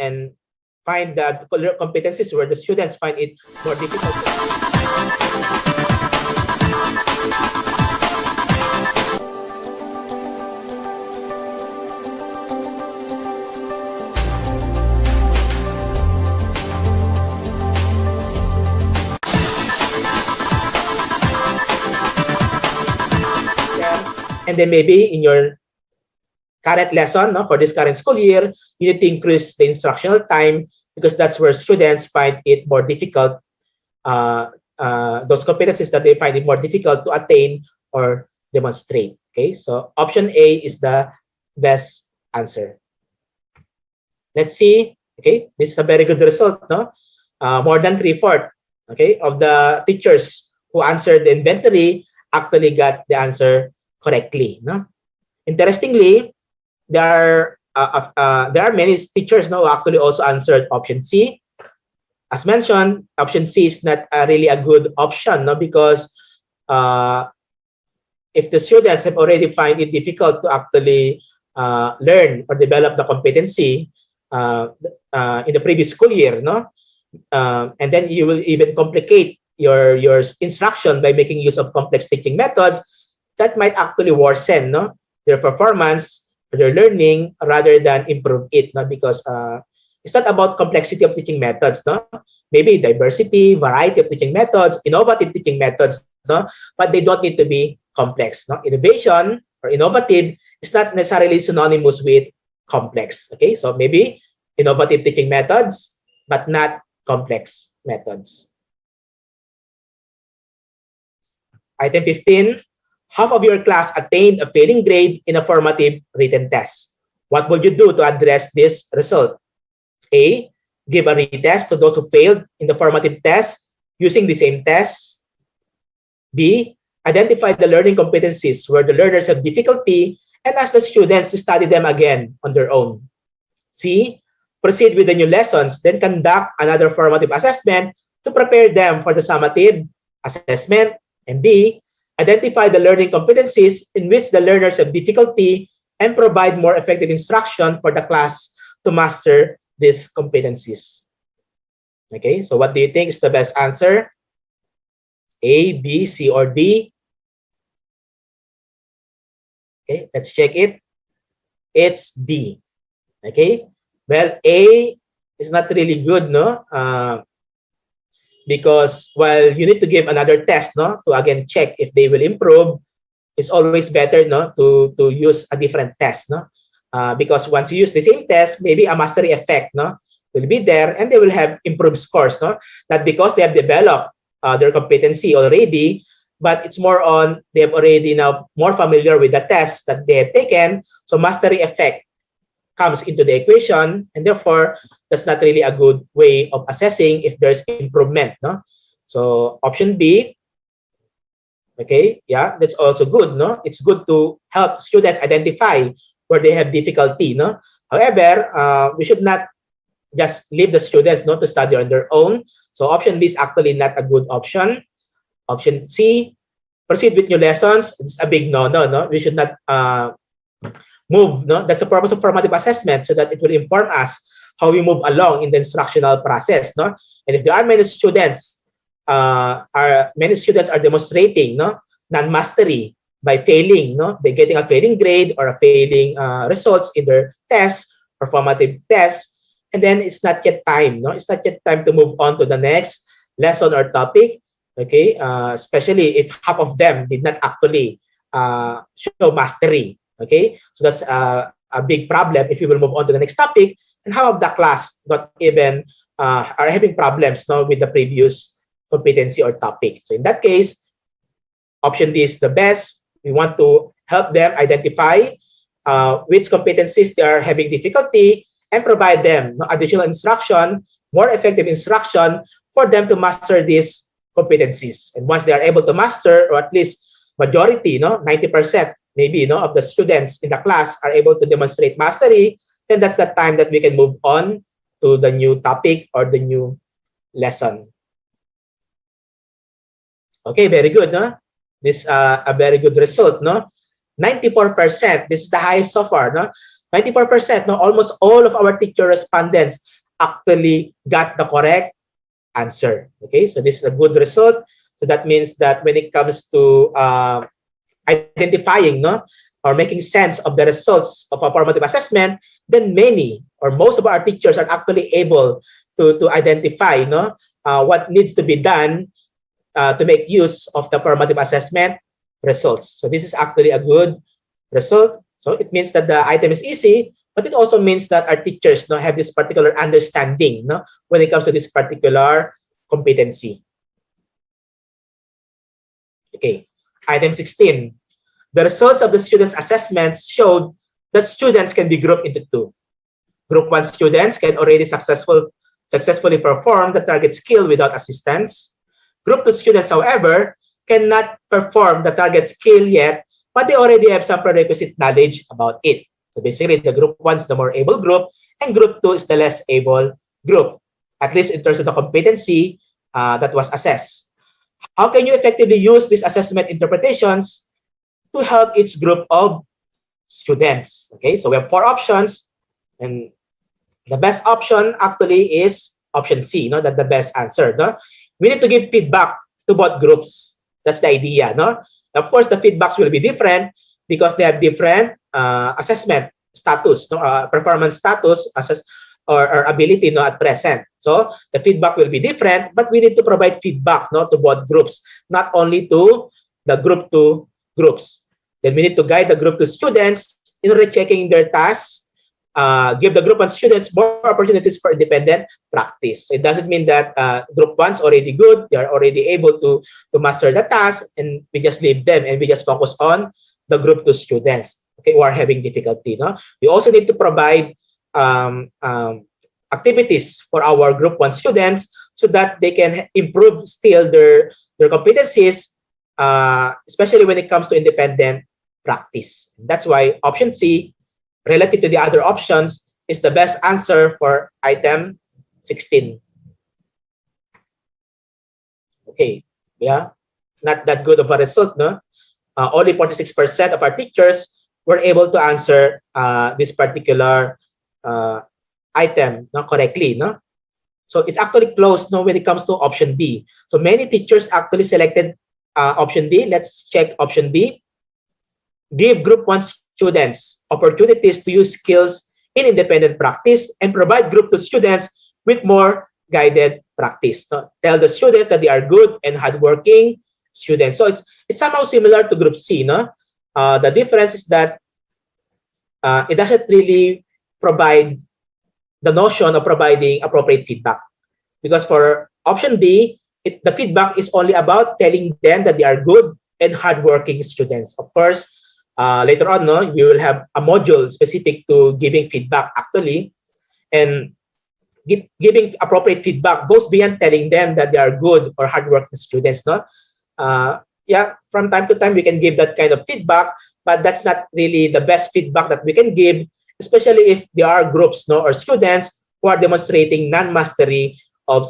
and find the competencies where the students find it more difficult. And then maybe in your current lesson, no, for this current school year, you need to increase the instructional time because that's where students find it more difficult, those competencies that they find it more difficult to attain or demonstrate. Okay, so option A is the best answer. Let's see. Okay, this is a very good result, no? More than 3/4, okay, of the teachers who answered the inventory actually got the answer correctly, no? Interestingly, there are many teachers now who actually also answered option C. As mentioned, option C is not really a good option, no, because if the students have already find it difficult to actually learn or develop the competency in the previous school year, no, and then you will even complicate your instruction by making use of complex teaching methods, that might actually worsen, no, their performance, their learning, rather than improve it, no, because it's not about complexity of teaching methods, no, maybe diversity, variety of teaching methods, innovative teaching methods, no, but they don't need to be complex, no. Innovation or innovative is not necessarily synonymous with complex. Okay, so maybe innovative teaching methods, but not complex methods. Item 15. Half of your class attained a failing grade in a formative written test. What would you do to address this result? A, give a retest to those who failed in the formative test using the same test. B, identify the learning competencies where the learners have difficulty and ask the students to study them again on their own. C, proceed with the new lessons, then conduct another formative assessment to prepare them for the summative assessment. And D, identify the learning competencies in which the learners have difficulty and provide more effective instruction for the class to master these competencies. Okay, so what do you think is the best answer? A, B, C, or D? Okay, let's check it. It's D. Okay, well, A is not really good, no? Because while you need to give another test, no, to again check if they will improve, it's always better, no, to use a different test, no, because once you use the same test, maybe a mastery effect, no, will be there, and they will have improved scores, no, not because they have developed their competency already, but it's more on they have already now more familiar with the tests that they have taken, so mastery effect comes into the equation, and therefore that's not really a good way of assessing if there's improvement, no? So option B, okay, yeah, that's also good, no? It's good to help students identify where they have difficulty, no? However, we should not just leave the students, no, to study on their own. So option B is actually not a good option. Option C, proceed with new lessons. It's a big no, no. We should not move, no? That's the purpose of formative assessment, so that it will inform us how we move along in the instructional process, no? And if there are many students, are demonstrating, no, non-mastery by failing, no, by getting a failing grade or a failing results in their tests or formative tests, and then it's not yet time, no? It's not yet time to move on to the next lesson or topic, okay? Especially if half of them did not actually show mastery. Okay, so that's a big problem if you will move on to the next topic. And how of the class not even are having problems, no, with the previous competency or topic? So in that case, option D is the best. We want to help them identify which competencies they are having difficulty and provide them, no, additional instruction, more effective instruction for them to master these competencies. And once they are able to master, or at least majority, no, 90%, maybe, you know, of the students in the class are able to demonstrate mastery, then that's the time that we can move on to the new topic or the new lesson. Okay, very good, no? This a very good result, no? 94%, this is the highest so far, no? 94%, no, almost all of our teacher respondents actually got the correct answer. Okay, so this is a good result. So that means that when it comes to identifying, no, or making sense of the results of a formative assessment, then many or most of our teachers are actually able to identify, no, what needs to be done to make use of the formative assessment results. So this is actually a good result. So it means that the item is easy, but it also means that our teachers, no, have this particular understanding, no, when it comes to this particular competency. Okay, item 16. The results of the students' assessments showed that students can be grouped into two. Group 1 students can already successfully perform the target skill without assistance. Group 2 students, however, cannot perform the target skill yet, but they already have some prerequisite knowledge about it. So basically, the group 1 is the more able group, and group 2 is the less able group, at least in terms of the competency that was assessed. How can you effectively use these assessment interpretations to help each group of students? Okay, so we have 4 options, and the best option actually is option C, no, that's the best answer. No? We need to give feedback to both groups. That's the idea. No? Of course, the feedbacks will be different because they have different assessment status, no? Performance status, or ability, no, at present. So the feedback will be different, but we need to provide feedback, no, to both groups, not only to the group 2 groups. Then we need to guide the group 2 students in rechecking their tasks, give the group 1 students more opportunities for independent practice. It doesn't mean that group 1's already good, they are already able to master the task, and we just leave them and we just focus on the group 2 students, okay, who are having difficulty. No? We also need to provide activities for our group 1 students so that they can improve still their competencies, especially when it comes to independent practice. That's why option C, relative to the other options, is the best answer for item 16. Okay, yeah, not that good of a result, no? Only 46% of our teachers were able to answer this particular item, no, correctly, no? So it's actually close, no, when it comes to option D. So many teachers actually selected option D. Let's check option D. Give group 1 students opportunities to use skills in independent practice and provide group 2 students with more guided practice. No? Tell the students that they are good and hardworking students. So it's somehow similar to group C. No? The difference is that it doesn't really provide the notion of providing appropriate feedback. Because for option D, the feedback is only about telling them that they are good and hardworking students. Of course, later on, no, we will have a module specific to giving feedback actually, and giving appropriate feedback goes beyond telling them that they are good or hardworking students. No, yeah, from time to time we can give that kind of feedback, but that's not really the best feedback that we can give, especially if there are groups, no, or students who are demonstrating non-mastery of